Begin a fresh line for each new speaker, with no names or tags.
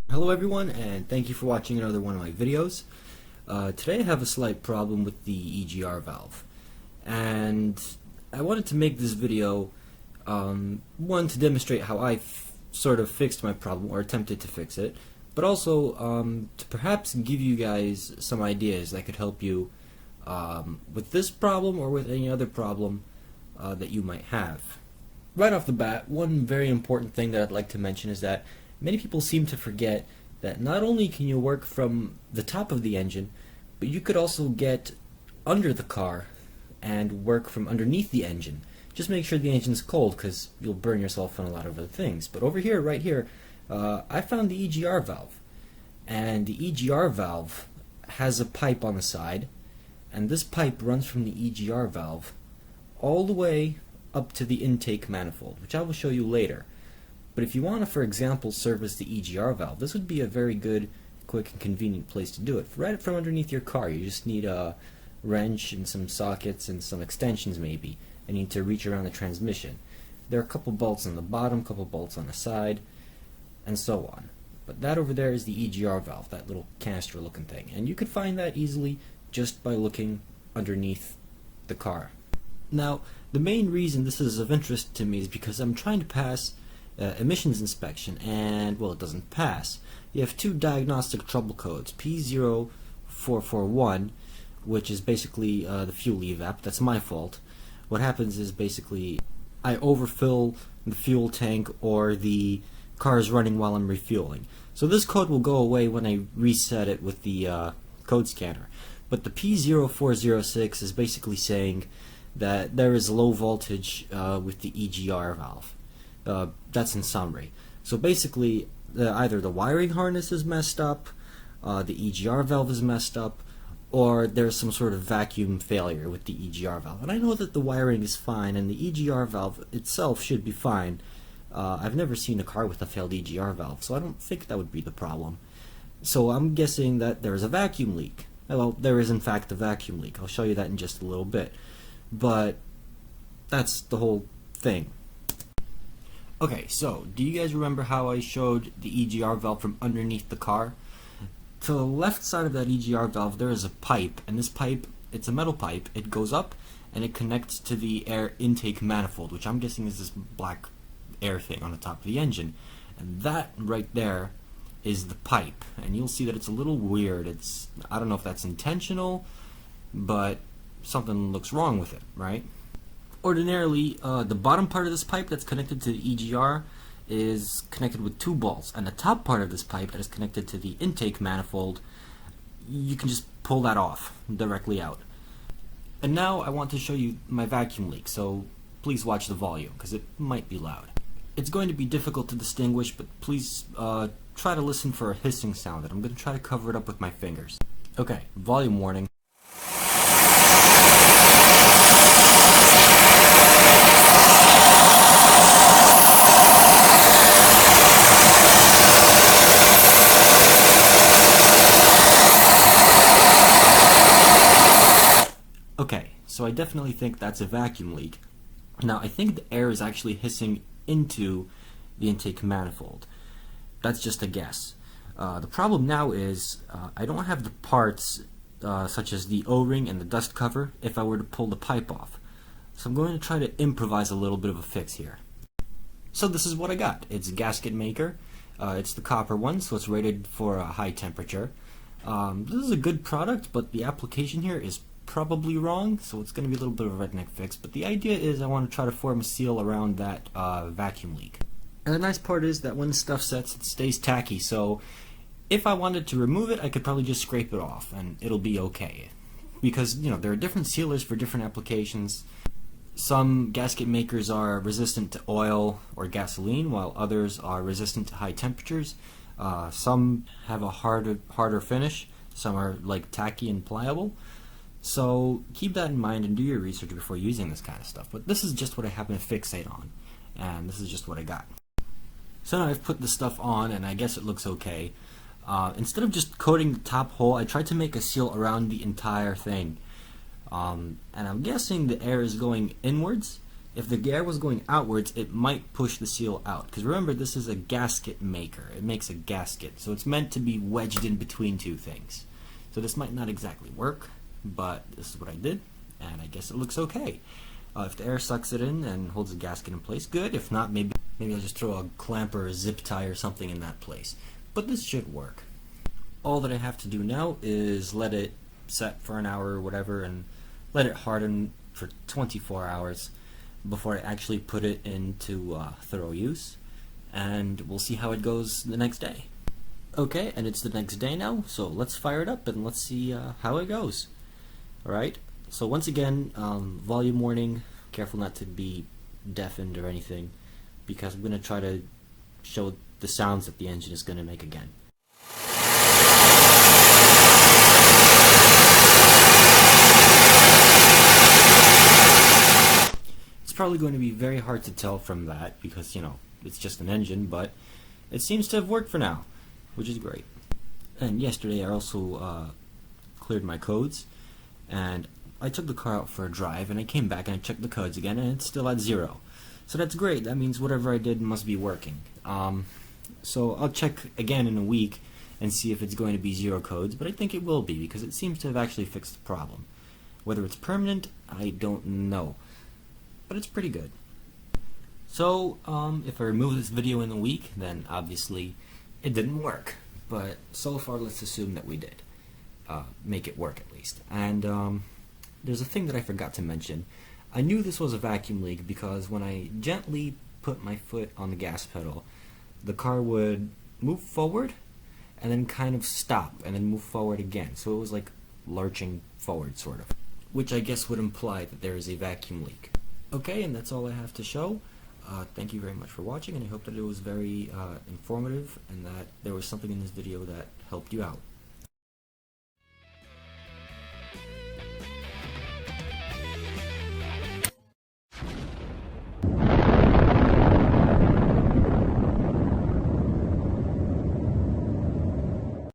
Hello everyone, and thank you for watching another one of my videos. Today I have a slight problem with the EGR valve, and I wanted to make this video one, to demonstrate how I sort of fixed my problem or attempted to fix it, but also to perhaps give you guys some ideas that could help you with this problem or with any other problem that you might have. Right off the bat, one very important thing that I'd like to mention is that many people seem to forget that not only can you work from the top of the engine, but you could also get under the car and work from underneath the engine. Just make sure the engine's cold, because you'll burn yourself on a lot of other things. But over here, right here, I found the EGR valve. And the EGR valve has a pipe on the side, and this pipe runs from the EGR valve all the way up to the intake manifold, which I will show you later. But if you want to, for example, service the EGR valve, this would be a very good, quick, and convenient place to do it. Right from underneath your car, you just need a wrench and some sockets and some extensions maybe, and you need to reach around the transmission. There are a couple bolts on the bottom, a couple bolts on the side, and so on. But that over there is the EGR valve, that little canister looking thing. And you could find that easily just by looking underneath the car. Now, the main reason this is of interest to me is because I'm trying to pass emissions inspection, and well, it doesn't pass. You have two diagnostic trouble codes, P0441, which is basically the fuel evap. That's my fault. What happens is basically I overfill the fuel tank, or the car is running while I'm refueling. So this code will go away when I reset it with the code scanner. But the P0406 is basically saying that there is low voltage with the EGR valve. That's in summary. So basically, either the wiring harness is messed up, the EGR valve is messed up, or there's some sort of vacuum failure with the EGR valve. And I know that the wiring is fine, and the EGR valve itself should be fine. I've never seen a car with a failed EGR valve, so I don't think that would be the problem. So I'm guessing that there's a vacuum leak. Well, there is in fact a vacuum leak. I'll show you that in just a little bit. But that's the whole thing. Okay, so do you guys remember how I showed the EGR valve from underneath the car? To the left side of that EGR valve there is a pipe, and this pipe, it's a metal pipe. It goes up and it connects to the air intake manifold, which I'm guessing is this black air thing on the top of the engine. And that right there is the pipe, and you'll see that it's a little weird. I don't know if that's intentional, but something looks wrong with it, right? Ordinarily, the bottom part of this pipe that's connected to the EGR is connected with two bolts, and the top part of this pipe that is connected to the intake manifold, you can just pull that off directly out. And now I want to show you my vacuum leak, so please watch the volume, because it might be loud. It's going to be difficult to distinguish, but please try to listen for a hissing sound, and I'm going to try to cover it up with my fingers. Okay, volume warning. Okay, so I definitely think that's a vacuum leak. Now, I think the air is actually hissing into the intake manifold. That's just a guess. The problem now is I don't have the parts such as the O-ring and the dust cover if I were to pull the pipe off. So I'm going to try to improvise a little bit of a fix here. So this is what I got. It's a gasket maker. It's the copper one, so it's rated for a high temperature. This is a good product, but the application here is probably wrong, so it's going to be a little bit of a redneck fix. But the idea is I want to try to form a seal around that vacuum leak. And the nice part is that when stuff sets, it stays tacky, so if I wanted to remove it, I could probably just scrape it off and it'll be okay. Because, you know, there are different sealers for different applications. Some gasket makers are resistant to oil or gasoline, while others are resistant to high temperatures. Some have a harder finish. Some are like tacky and pliable. So keep that in mind and do your research before using this kind of stuff. But this is just what I happen to fixate on. and this is just what I got. So now I've put the stuff on, and I guess it looks okay. Instead of just coating the top hole, I tried to make a seal around the entire thing. And I'm guessing the air is going inwards. If the air was going outwards, it might push the seal out. Because remember, this is a gasket maker. It makes a gasket, so it's meant to be wedged in between two things. So this might not exactly work, but this is what I did, and I guess it looks okay. If the air sucks it in and holds the gasket in place, good. If not, maybe I'll just throw a clamp or a zip tie or something in that place. But this should work. All that I have to do now is let it set for an hour or whatever, and let it harden for 24 hours before I actually put it into thorough use, and we'll see how it goes the next day. Okay, and it's the next day now, so let's fire it up and let's see how it goes. Alright, so once again, volume warning, careful not to be deafened or anything, because I'm going to try to show the sounds that the engine is going to make again. Probably going to be very hard to tell from that because, you know, it's just an engine, but it seems to have worked for now, which is great. And yesterday I also cleared my codes, and I took the car out for a drive, and I came back and I checked the codes again, and it's still at 0. So that's great. That means whatever I did must be working. So I'll check again in a week and see if it's going to be 0 codes, but I think it will be because it seems to have actually fixed the problem. Whether it's permanent, I don't know. But it's pretty good. So, if I remove this video in a week, then obviously it didn't work. But so far, let's assume that we did. Make it work at least. And there's a thing that I forgot to mention. I knew this was a vacuum leak because when I gently put my foot on the gas pedal, the car would move forward and then kind of stop and then move forward again. So it was like lurching forward, sort of. Which I guess would imply that there is a vacuum leak. Okay, and that's all I have to show. Thank you very much for watching, and I hope that it was very informative and that there was something in this video that helped you out.